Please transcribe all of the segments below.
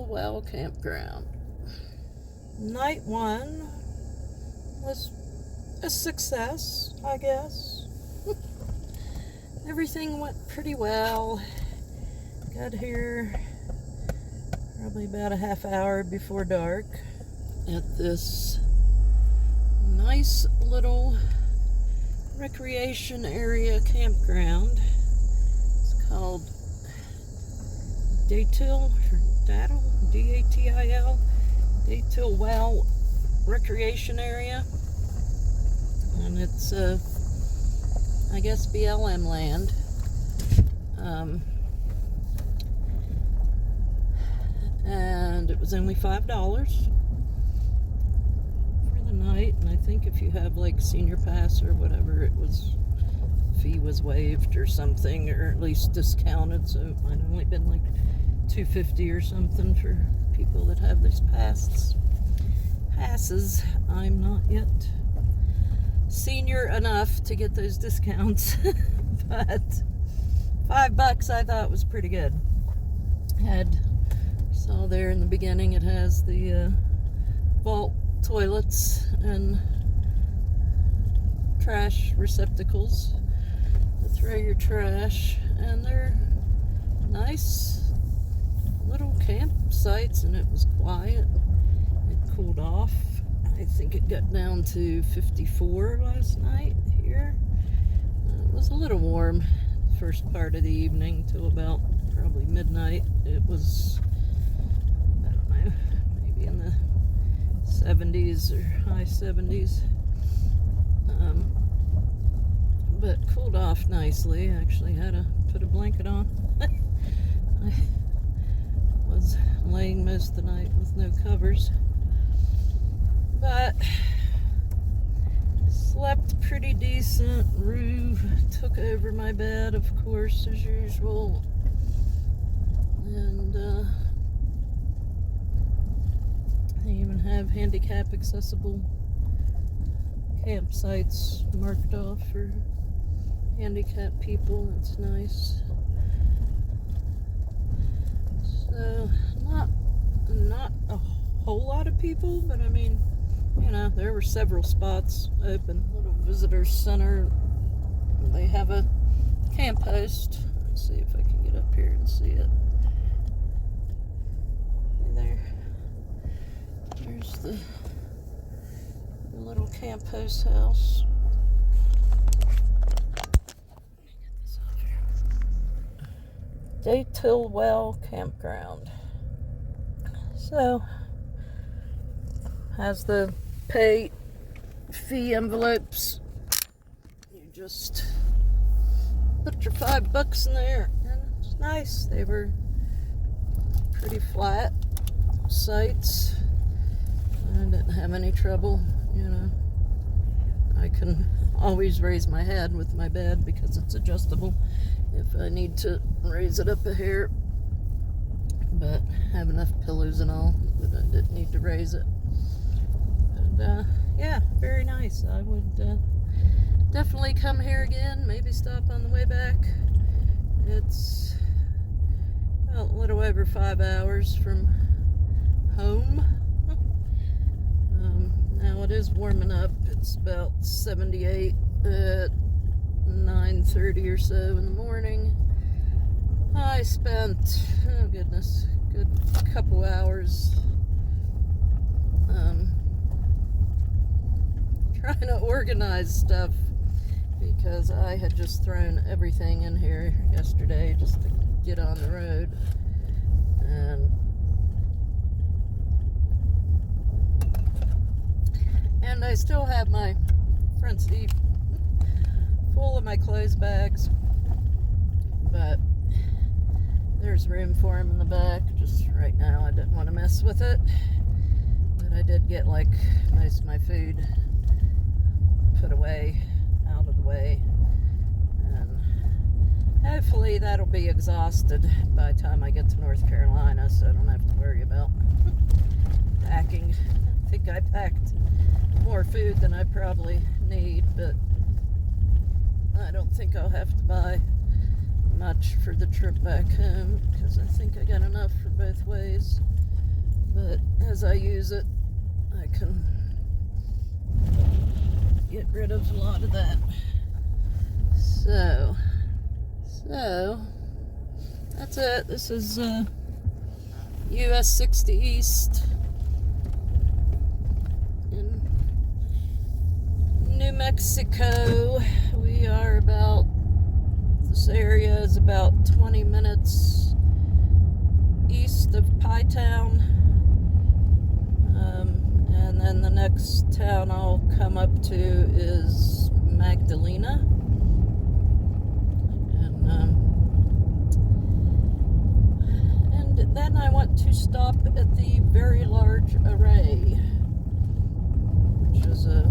Well Campground. Night 1 was a success, I guess. Everything went pretty well. Got here probably about a half hour before dark at this nice little recreation area campground. It's called Datil, D-A-T-I-L, Datil Well Recreation Area. And it's, I guess, BLM land. And it was only $5 for the night. And I think if you have like senior pass or whatever, fee was waived or something, or at least discounted. So it might have only been like $2.50 or something for people that have these passes. I'm not yet senior enough to get those discounts, but $5 I thought was pretty good. Saw there in the beginning it has the vault toilets and trash receptacles to throw your trash, and they're nice little campsites, and it was quiet. It cooled off. I think it got down to 54 last night here. It was a little warm the first part of the evening till about probably midnight. It was, I don't know, maybe in the 70s or high 70s. But cooled off nicely. I actually had to put a blanket on. I was laying most of the night with no covers. But slept pretty decent. Rue took over my bed, of course, as usual. And they even have handicap accessible campsites marked off for handicapped people. That's nice. So not a whole lot of people, but I mean, you know, there were several spots open. Little visitor center. They have a camp host. Let's see if I can get up here and see it. There's the little camp host house. Datil Well Campground. So, has the pay fee envelopes. You just put your $5 in there, and it's nice. They were pretty flat sites. I didn't have any trouble, you know. I can always raise my head with my bed because it's adjustable if I need to raise it up a hair, but I have enough pillows and all that I didn't need to raise it. And yeah, very nice. I would definitely come here again, maybe stop on the way back. It's a little over 5 hours from home. Now it is warming up. It's about 78 at 9:30 or so in the morning. I spent, oh goodness, good couple hours trying to organize stuff because I had just thrown everything in here yesterday just to get on the road. And I still have my front seat full of my clothes bags, but there's room for them in the back. Just right now I didn't want to mess with it, but I did get like most of my food put away, out of the way, and hopefully that'll be exhausted by the time I get to North Carolina, so I don't have to worry about packing. I think I packed more food than I probably need, but I don't think I'll have to buy much for the trip back home because I think I got enough for both ways. But as I use it, I can get rid of a lot of that. So that's it. This is US 60 East in New Mexico. We are about, this area is about 20 minutes east of Pie Town. And then the next town I'll come up to is Magdalena. And then I want to stop at the Very Large Array, which is a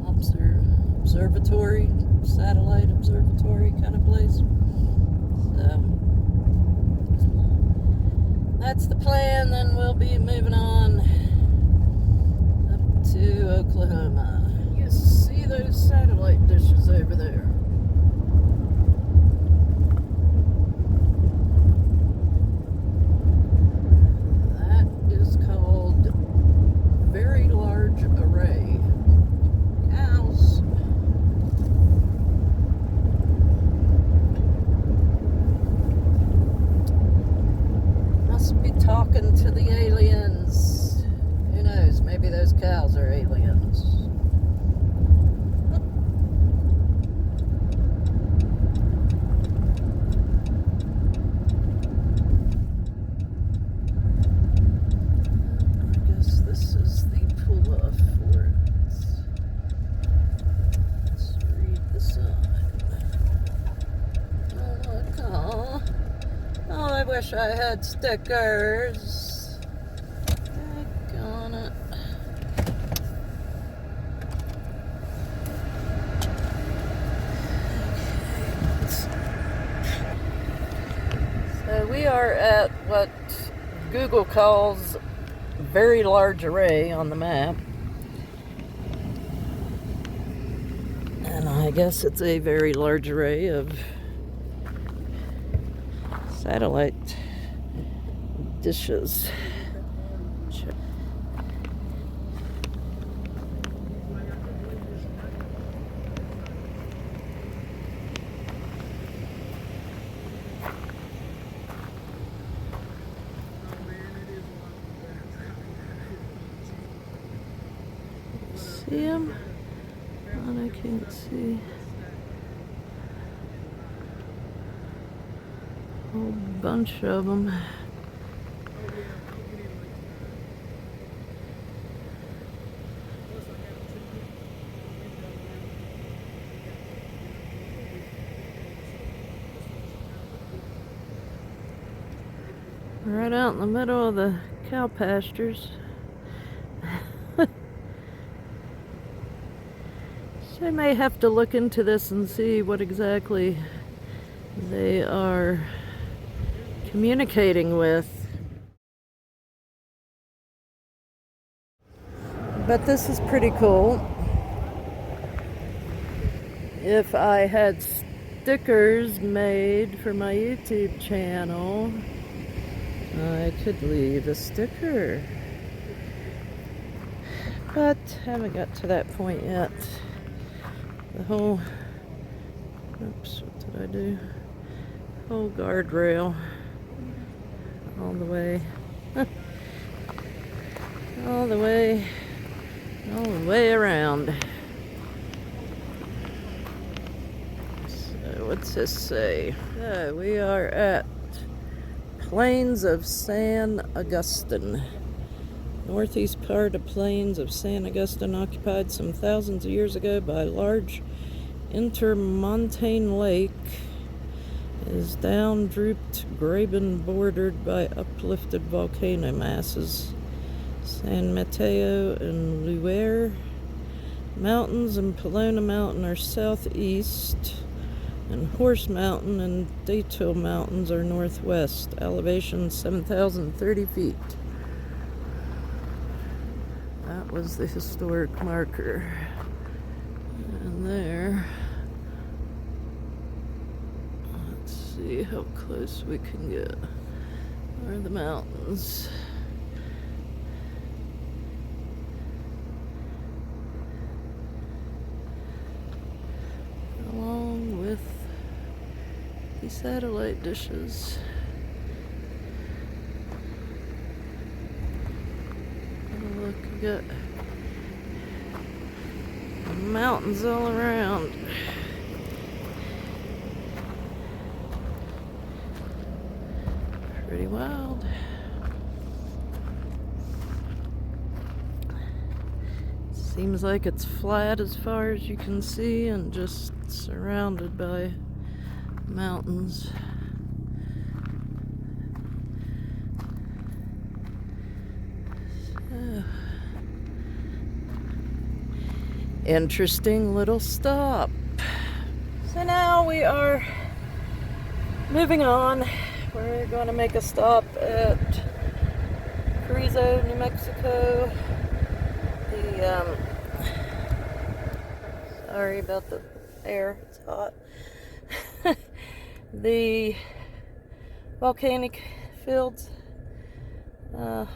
observatory, satellite observatory kind of place. So that's the plan. Then we'll be moving on up to Oklahoma. You see those satellite dishes over there? That is called Very Large Array. Cows. Must be talking to the aliens. Who knows? Maybe those cows are aliens. I guess this is the pull-off for it. Let's read the sign. Oh, look. Oh, I wish I had stickers. Daggone it. So we are at what Google calls Very Large Array on the map. And I guess it's a very large array of satellite dishes. See them? But I can't see. Whole bunch of them. Right out in the middle of the cow pastures. So I may have to look into this and see what exactly they are communicating with. But this is pretty cool. If I had stickers made for my YouTube channel, I could leave a sticker. But haven't got to that point yet. The whole, oops, what did I do? Whole guardrail all the way, all the way around. So what's this say? So we are at Plains of San Agustin. Northeast part of Plains of San Agustin, occupied some thousands of years ago by a large intermontane lake, is down-drooped graben bordered by uplifted volcano masses. San Mateo and Luer Mountains and Pelona Mountain are southeast, and Horse Mountain and Datil Mountains are northwest. Elevation 7,030 feet. That was the historic marker. And there, see how close we can get. Where are the mountains? Along with the satellite dishes. Oh, look, you got mountains all around. Pretty wild. Seems like it's flat as far as you can see and just surrounded by mountains. So, interesting little stop. So now we are moving on. We're going to make a stop at Chrysler, New Mexico. Sorry about the air, it's hot. The volcanic fields,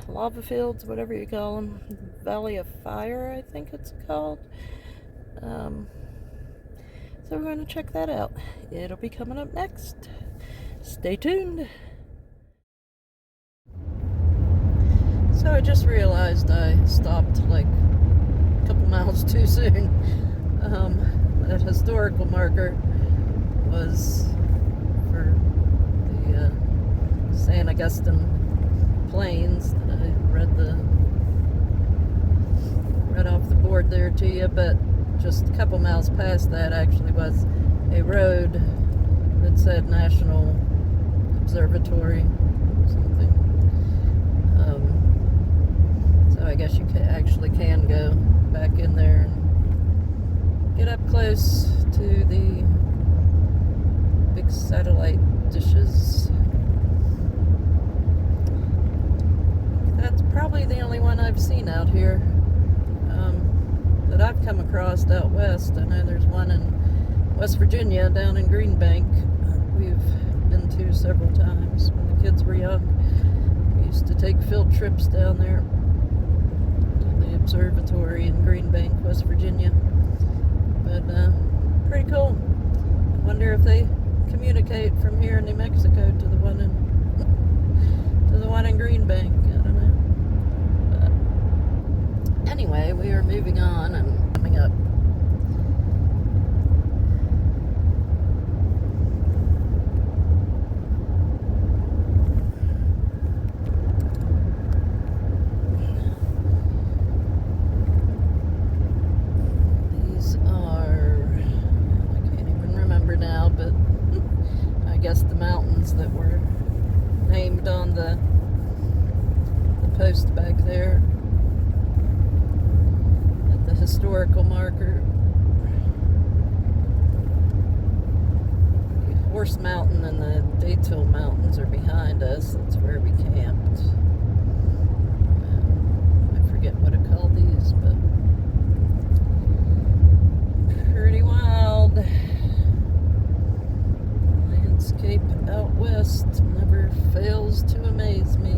lava fields, whatever you call them, Valley of Fire, I think it's called. So we're going to check that out. It'll be coming up next. Stay tuned. So I just realized I stopped like a couple miles too soon. That historical marker was for the San Augustine Plains that I read off the board there to you, but just a couple miles past that actually was a road that said National Observatory or something. So I guess you actually can go back in there and get up close to the big satellite dishes. That's probably the only one I've seen out here that I've come across out west. I know there's one in West Virginia down in Green Bank. We've been to several times when the kids were young. We used to take field trips down there to the observatory in Green Bank, West Virginia. But pretty cool. I wonder if they communicate from here in New Mexico to the one in Green Bank. I don't know. But anyway, we are moving on and coming up. The mountains that were named on the post back there at the historical marker. The Horse Mountain and the Daytil Mountains are behind us. That's where we camped. I forget what to call these, but pretty wild. Landscape out west never fails to amaze me.